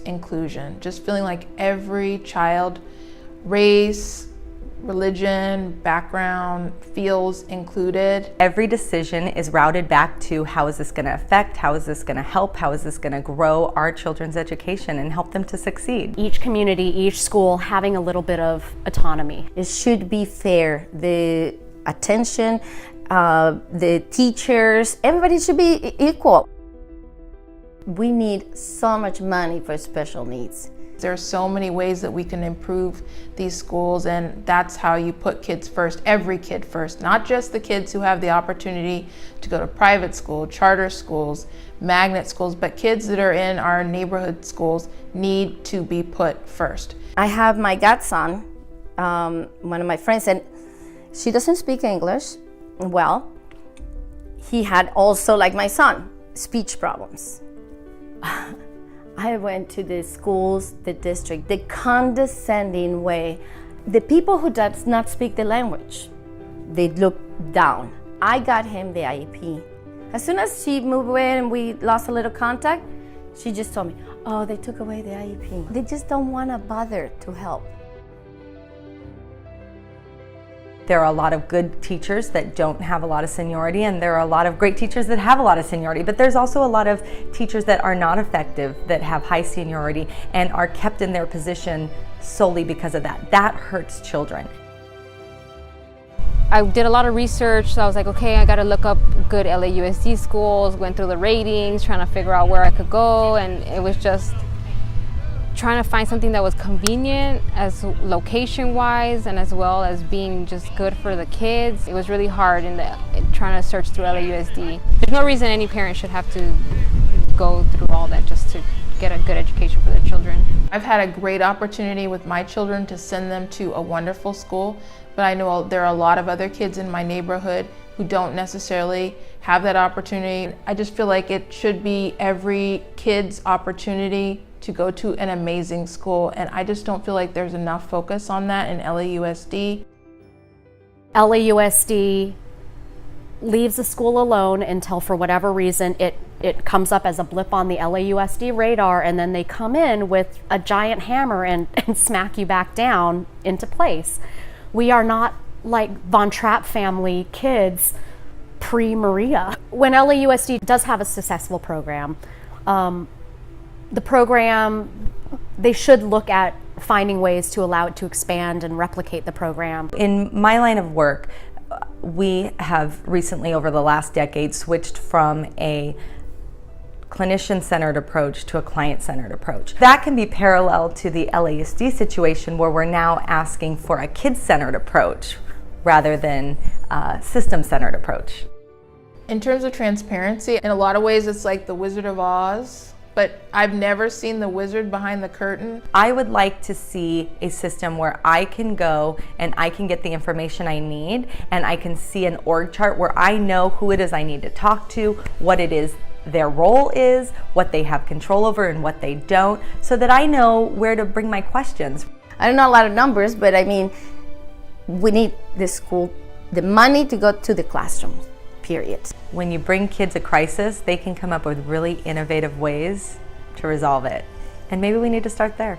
inclusion. Just feeling like every child, race, religion, background, feels included. Every decision is routed back to how is this going to affect, how is this going to help, how is this going to grow our children's education and help them to succeed. Each community, each school having a little bit of autonomy. It should be fair. The attention, the teachers, everybody should be equal. We need so much money for special needs. There are so many ways that we can improve these schools, and that's how you put kids first, every kid first, not just the kids who have the opportunity to go to private school, charter schools, magnet schools, but kids that are in our neighborhood schools need to be put first. I have my godson, one of my friends, and she doesn't speak English well. He had also, like my son, speech problems. I went to the schools, the district, the condescending way. The people who does not speak the language, they look down. I got him the IEP. As soon as she moved away and we lost a little contact, she just told me, oh, they took away the IEP. They just don't want to bother to help. There are a lot of good teachers that don't have a lot of seniority, and there are a lot of great teachers that have a lot of seniority, but there's also a lot of teachers that are not effective, that have high seniority and are kept in their position solely because of that. That hurts children. I did a lot of research, so I was like, okay, I gotta look up good LAUSD schools, went through the ratings, trying to figure out where I could go, and it was just trying to find something that was convenient as location-wise and as well as being just good for the kids. It was really hard in trying to search through LAUSD. There's no reason any parent should have to go through all that just to get a good education for their children. I've had a great opportunity with my children to send them to a wonderful school, but I know there are a lot of other kids in my neighborhood who don't necessarily have that opportunity. I just feel like it should be every kid's opportunity to go to an amazing school, and I just don't feel like there's enough focus on that in LAUSD. LAUSD leaves the school alone until, for whatever reason, it comes up as a blip on the LAUSD radar, and then they come in with a giant hammer and smack you back down into place. We are not like Von Trapp family kids pre-Maria. When LAUSD does have a successful program, the program, they should look at finding ways to allow it to expand and replicate the program. In my line of work, we have recently, over the last decade, switched from a clinician-centered approach to a client-centered approach. That can be parallel to the LAUSD situation, where we're now asking for a kid-centered approach rather than a system-centered approach. In terms of transparency, in a lot of ways it's like the Wizard of Oz, but I've never seen the wizard behind the curtain. I would like to see a system where I can go and I can get the information I need, and I can see an org chart where I know who it is I need to talk to, what it is their role is, what they have control over and what they don't, so that I know where to bring my questions. I don't know a lot of numbers, but I mean, we need the school, the money to go to the classrooms. Period. When you bring kids a crisis, they can come up with really innovative ways to resolve it. And maybe we need to start there.